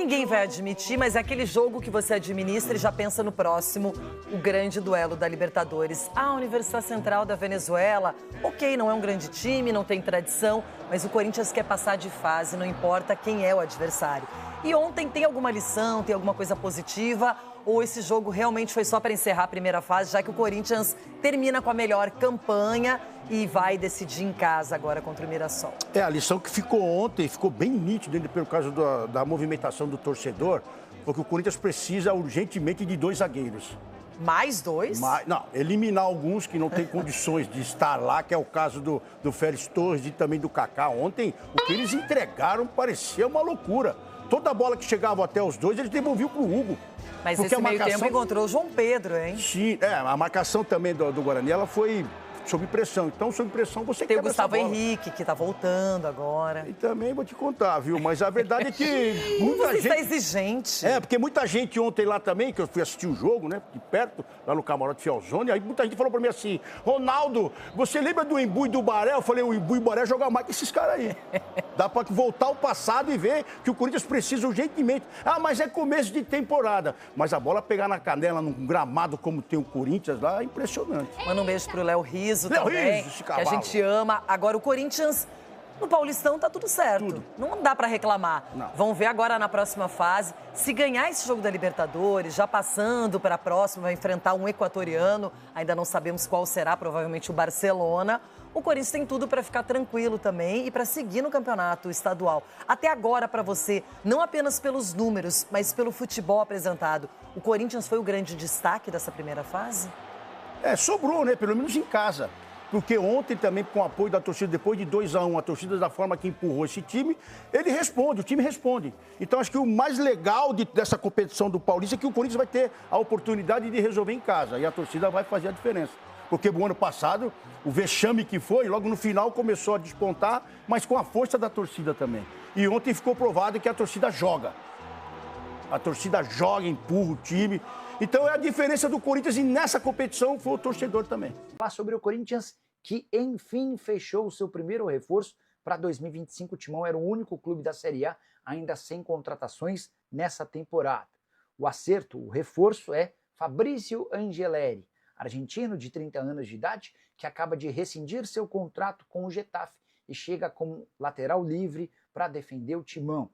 Ninguém vai admitir, mas é aquele jogo que você administra e já pensa no próximo, o grande duelo da Libertadores. A Universidade Central da Venezuela, ok, não é um grande time, não tem tradição, mas o Corinthians quer passar de fase, não importa quem é o adversário. E ontem tem alguma lição, tem alguma coisa positiva? Ou esse jogo realmente foi só para encerrar a primeira fase, já que o Corinthians termina com a melhor campanha e vai decidir em casa agora contra o Mirassol? A lição que ficou ontem, ficou bem nítido pelo caso da movimentação do torcedor, porque o Corinthians precisa urgentemente de 2 zagueiros. Mais 2? Não, eliminar alguns que não têm condições de estar lá, que é o caso do Félix Torres e também do Kaká. Ontem, o que eles entregaram parecia uma loucura. Toda a bola que chegava até os dois, eles devolviam para o Hugo. Mas esse meio tempo encontrou o João Pedro, hein? Sim, a marcação também do Guarani, ela foi sob pressão. Então, sob pressão, você tem quebra essa bola. Tem o Gustavo Henrique, que tá voltando agora. E também vou te contar, viu? Mas a verdade é que muita você gente... está exigente. Porque muita gente ontem lá também, que eu fui assistir o jogo, né? De perto, lá no Camarote Fielzone, aí muita gente falou pra mim assim, Ronaldo, você lembra do Embu e do Baré? Eu falei, o Embu e o Baré jogam mais que esses caras aí. Dá pra voltar ao passado e ver que o Corinthians precisa urgentemente. Mas é começo de temporada. Mas a bola pegar na canela, num gramado como tem o Corinthians lá, é impressionante. Manda um beijo pro Léo Riso também, que a gente ama. Agora o Corinthians, no Paulistão tá tudo certo. Não dá pra reclamar. Não. Vamos ver agora na próxima fase. Se ganhar esse jogo da Libertadores, já passando para a próxima, vai enfrentar um equatoriano, ainda não sabemos qual será, provavelmente o Barcelona. O Corinthians tem tudo para ficar tranquilo também e para seguir no campeonato estadual. Até agora, para você, não apenas pelos números, mas pelo futebol apresentado, o Corinthians foi o grande destaque dessa primeira fase? Sobrou, né? Pelo menos em casa. Porque ontem também, com o apoio da torcida, depois de 2-1, a torcida da forma que empurrou esse time, o time responde. Então, acho que o mais legal dessa competição do Paulista é que o Corinthians vai ter a oportunidade de resolver em casa. E a torcida vai fazer a diferença. Porque o ano passado, o vexame que foi, logo no final começou a despontar, mas com a força da torcida também. E ontem ficou provado que a torcida joga. A torcida joga, empurra o time. Então é a diferença do Corinthians e nessa competição foi o torcedor também. Falar sobre o Corinthians que enfim fechou o seu primeiro reforço para 2025. O Timão era o único clube da Série A ainda sem contratações nessa temporada. O acerto, o reforço é Fabrício Angeleri, argentino de 30 anos de idade, que acaba de rescindir seu contrato com o Getafe e chega como lateral livre para defender o Timão.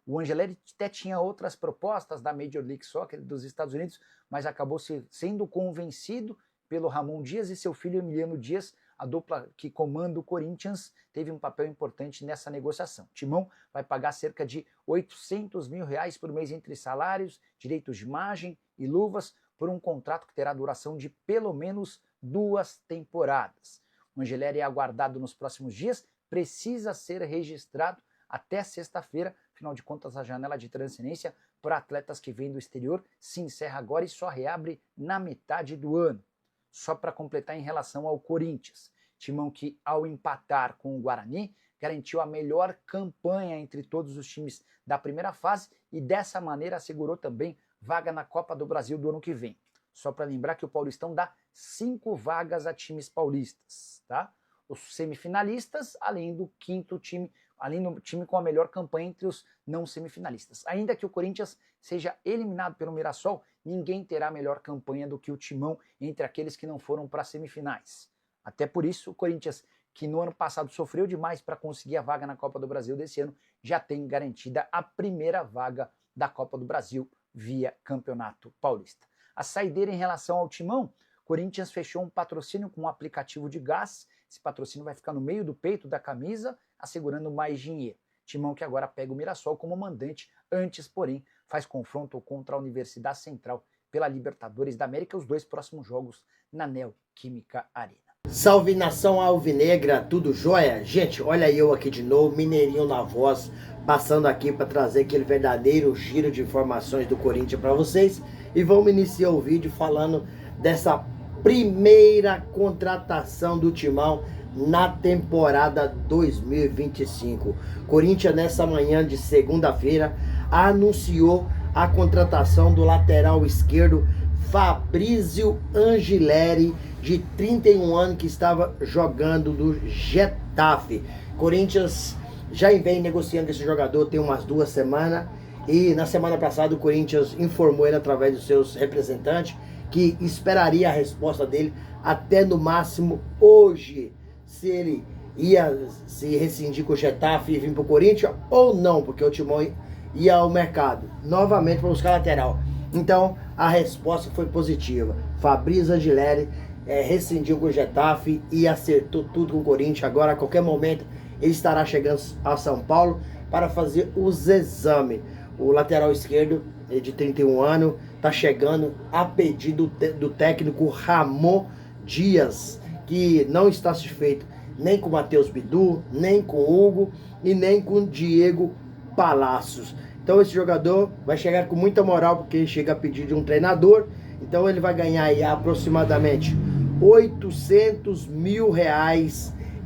O Angeleri até tinha outras propostas da Major League Soccer dos Estados Unidos, mas acabou sendo convencido pelo Ramon Dias e seu filho Emiliano Dias. A dupla que comanda o Corinthians teve um papel importante nessa negociação. Timão vai pagar cerca de R$800 mil por mês entre salários, direitos de imagem e luvas por um contrato que terá duração de pelo menos 2 temporadas. O Angeleri é aguardado nos próximos dias, precisa ser registrado até sexta-feira. Afinal de contas, a janela de transferência para atletas que vêm do exterior se encerra agora e só reabre na metade do ano. Só para completar em relação ao Corinthians, Timão que ao empatar com o Guarani, garantiu a melhor campanha entre todos os times da primeira fase e dessa maneira assegurou também vaga na Copa do Brasil do ano que vem. Só para lembrar que o Paulistão dá 5 vagas a times paulistas, tá? Os semifinalistas, além do quinto time, além do time com a melhor campanha entre os não semifinalistas. Ainda que o Corinthians seja eliminado pelo Mirassol, ninguém terá melhor campanha do que o Timão entre aqueles que não foram para as semifinais. Até por isso, o Corinthians, que no ano passado sofreu demais para conseguir a vaga na Copa do Brasil desse ano, já tem garantida a primeira vaga da Copa do Brasil via Campeonato Paulista. A saideira em relação ao Timão, Corinthians fechou um patrocínio com um aplicativo de gás. Esse patrocínio vai ficar no meio do peito da camisa, assegurando mais dinheiro. Timão que agora pega o Mirassol como mandante, antes, porém, faz confronto contra a Universidade Central pela Libertadores da América, os 2 próximos jogos na Neoquímica Arena. Salve nação alvinegra, tudo jóia? Gente, olha eu aqui de novo, Mineirinho na voz, passando aqui para trazer aquele verdadeiro giro de informações do Corinthians para vocês. E vamos iniciar o vídeo falando dessa primeira contratação do Timão na temporada 2025. Corinthians, nessa manhã de segunda-feira, anunciou a contratação do lateral esquerdo Fabrício Angeleri, de 31 anos, que estava jogando no Getafe. Corinthians já vem negociando esse jogador tem umas 2 semanas E na semana passada o Corinthians informou ele através dos seus representantes que esperaria a resposta dele até no máximo hoje, se ele ia se rescindir com o Getafe e vir para o Corinthians ou não, porque o Timão ia ao mercado novamente para buscar lateral. Então a resposta foi positiva. Fabrício Angileri rescindiu com o Getafe e acertou tudo com o Corinthians. Agora a qualquer momento ele estará chegando a São Paulo para fazer os exames. O lateral esquerdo, de 31 anos, está chegando a pedido do técnico Ramon Dias, que não está satisfeito nem com o Matheus Bidu, nem com o Hugo e nem com o Diego Palacios. Então esse jogador vai chegar com muita moral, porque ele chega a pedir de um treinador. Então ele vai ganhar aí aproximadamente R$800 mil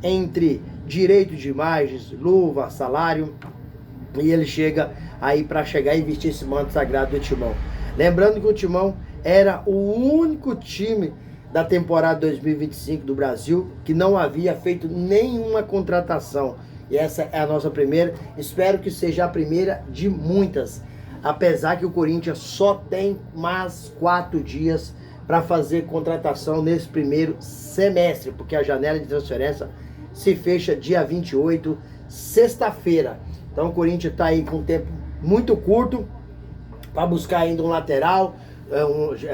entre direito de imagens, luva, salário. E ele chega aí para chegar e vestir esse manto sagrado do Timão. Lembrando que o Timão era o único time da temporada 2025 do Brasil que não havia feito nenhuma contratação. E essa é a nossa primeira. Espero que seja a primeira de muitas. Apesar que o Corinthians só tem mais 4 dias para fazer contratação nesse primeiro semestre, porque a janela de transferência se fecha dia 28, sexta-feira. Então o Corinthians está aí com um tempo muito curto para buscar ainda um lateral,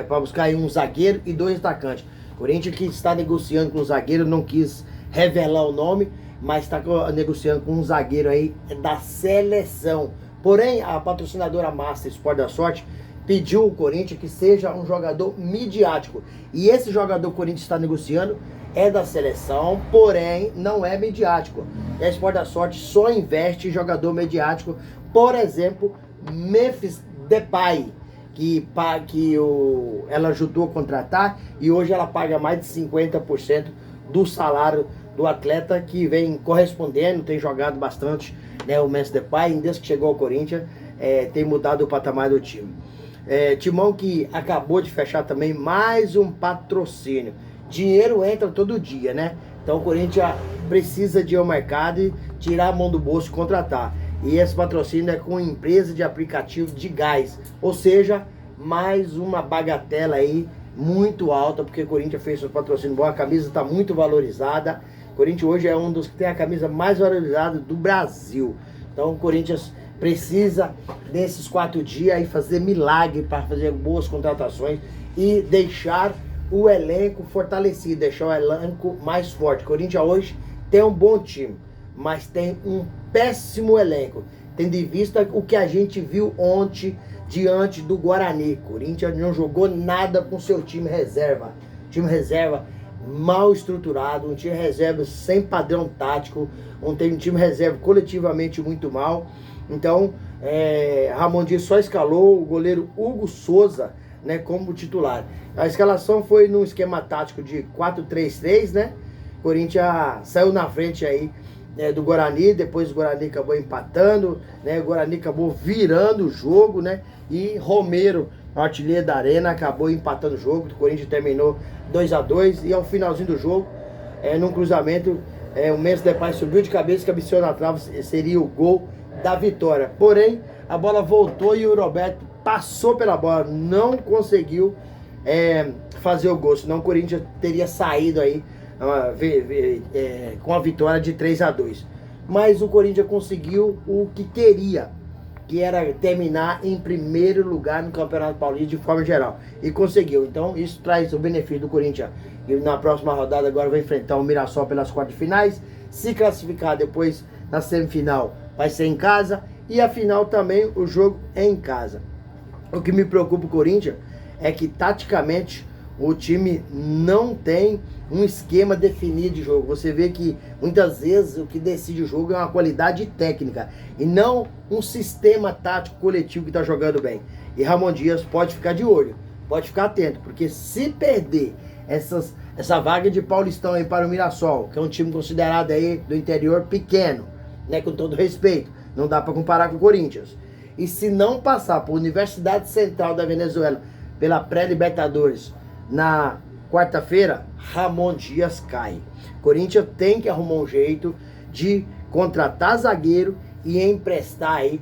para buscar aí um zagueiro e 2 atacantes. O Corinthians que está negociando com o zagueiro, não quis revelar o nome, mas está negociando com um zagueiro aí da seleção. Porém, a patrocinadora Master Sport da Sorte pediu ao Corinthians que seja um jogador midiático. E esse jogador que o Corinthians está negociando é da seleção, porém não é midiático. E a Sport da Sorte só investe em jogador midiático. Por exemplo, Memphis Depay, ela ajudou a contratar e hoje ela paga mais de 50% do salário do atleta, que vem correspondendo, tem jogado bastante, né, o Memphis Depay, desde que chegou ao Corinthians, tem mudado o patamar do time. Timão que acabou de fechar também mais um patrocínio. Dinheiro entra todo dia, né? Então o Corinthians precisa de ir ao mercado e tirar a mão do bolso e contratar. E esse patrocínio é com empresa de aplicativo de gás. Ou seja, mais uma bagatela aí muito alta, porque o Corinthians fez seu patrocínio bom, a camisa está muito valorizada. O Corinthians hoje é um dos que tem a camisa mais valorizada do Brasil. Então o Corinthians precisa desses 4 dias aí fazer milagre para fazer boas contratações e deixar o elenco fortalecido, deixar o elenco mais forte. O Corinthians hoje tem um bom time, mas tem um péssimo elenco, tendo em vista o que a gente viu ontem diante do Guarani. O Corinthians não jogou nada com seu time reserva. Time reserva mal estruturado, um time reserva sem padrão tático, um time reserva coletivamente muito mal. Então, Ramon Dias só escalou o goleiro Hugo Souza, né, como titular. A escalação foi num esquema tático de 4-3-3, né? O Corinthians saiu na frente aí do Guarani, depois o Guarani acabou empatando, né? O Guarani acabou virando o jogo, né? E Romero, artilheiro da Arena, acabou empatando o jogo. O Corinthians terminou 2-2 e ao finalzinho do jogo, num cruzamento, o Memphis Depay subiu de cabeça, cabeceou na trave, seria o gol da vitória. Porém, a bola voltou e o Roberto passou pela bola, não conseguiu fazer o gol, senão o Corinthians teria saído aí com a vitória de 3-2. Mas o Corinthians conseguiu o que queria, que era terminar em primeiro lugar no Campeonato Paulista de forma geral. E conseguiu. Então isso traz o benefício do Corinthians. E na próxima rodada agora vai enfrentar o Mirassol pelas quartas de finais. Se classificar depois na semifinal vai ser em casa. E a final também o jogo é em casa. O que me preocupa o Corinthians é que taticamente o time não tem um esquema definido de jogo. Você vê que muitas vezes o que decide o jogo é uma qualidade técnica e não um sistema tático coletivo que está jogando bem. E Ramon Dias pode ficar de olho, pode ficar atento, porque se perder essa vaga de Paulistão aí para o Mirassol, que é um time considerado aí do interior pequeno, né, com todo respeito, não dá para comparar com o Corinthians. E se não passar por Universidade Central da Venezuela pela pré-Libertadores na quarta-feira, Ramon Dias cai. Corinthians tem que arrumar um jeito de contratar zagueiro e emprestar aí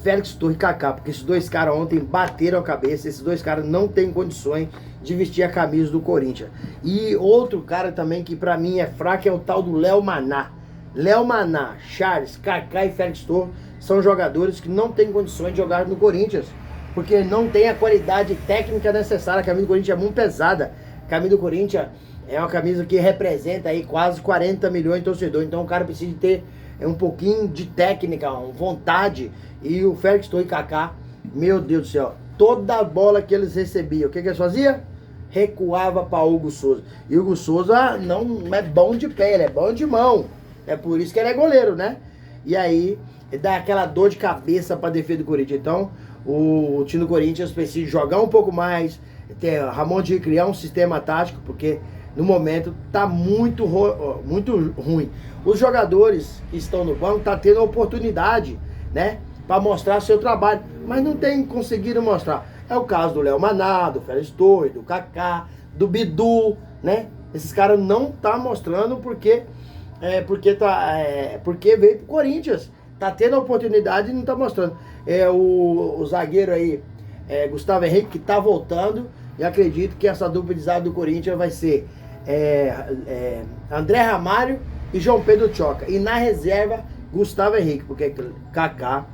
Félix Torre e Kaká, porque esses dois caras ontem bateram a cabeça, esses dois caras não têm condições de vestir a camisa do Corinthians. E outro cara também que pra mim é fraco é o tal do Léo Maná. Léo Maná, Charles, Kaká e Félix Torre são jogadores que não têm condições de jogar no Corinthians, porque não tem a qualidade técnica necessária. A camisa do Corinthians é muito pesada. A camisa do Corinthians é uma camisa que representa aí quase 40 milhões de torcedores, então o cara precisa de ter um pouquinho de técnica, vontade. E o Félix Torre e Kaká, meu Deus do céu, toda a bola que eles recebiam, o que eles faziam? Recuava para Hugo Souza. E o Hugo Souza não é bom de pé, ele é bom de mão. É por isso que ele é goleiro, né? E aí, dá aquela dor de cabeça para defesa do Corinthians. Então, o time do Corinthians precisa jogar um pouco mais, ter Ramon de criar um sistema tático, porque no momento tá muito ruim. Os jogadores que estão no banco tá tendo a oportunidade, né, para mostrar seu trabalho, mas não tem conseguido mostrar. É o caso do Léo Maná, do Félix Torre, do Kaká, do Bidu, né? Esses caras não tá mostrando porque veio pro Corinthians. Tá tendo a oportunidade e não tá mostrando. O zagueiro aí, Gustavo Henrique, que tá voltando, e acredito que essa dupla de zaga do Corinthians vai ser André Ramalho e João Pedro Choca. E na reserva, Gustavo Henrique, porque Kaká,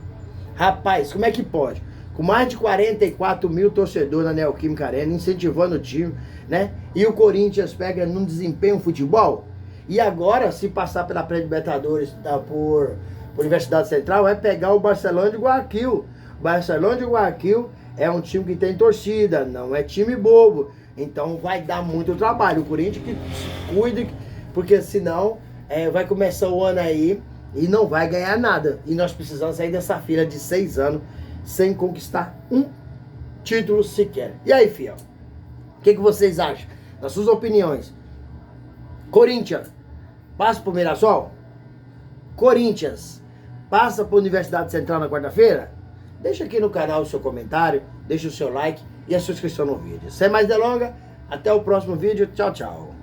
rapaz, como é que pode? Com mais de 44 mil torcedores na Neoquímica Arena, incentivando o time, né? E o Corinthians pega num desempenho futebol. E agora, se passar pela pré-libertadores por Universidade Central, vai pegar o Barcelona de Guayaquil. O Barcelona de Guayaquil é um time que tem torcida, não é time bobo. Então vai dar muito trabalho. O Corinthians que se cuide, porque senão vai começar o ano aí e não vai ganhar nada. E nós precisamos sair dessa fila de 6 anos sem conquistar um título sequer. E aí, fiel? O que vocês acham? Nas suas opiniões. Corinthians passa pro Mirassol? Corinthians passa para a Universidade Central na quarta-feira? Deixa aqui no canal o seu comentário, deixa o seu like e a sua inscrição no vídeo. Sem mais delongas, até o próximo vídeo. Tchau, tchau.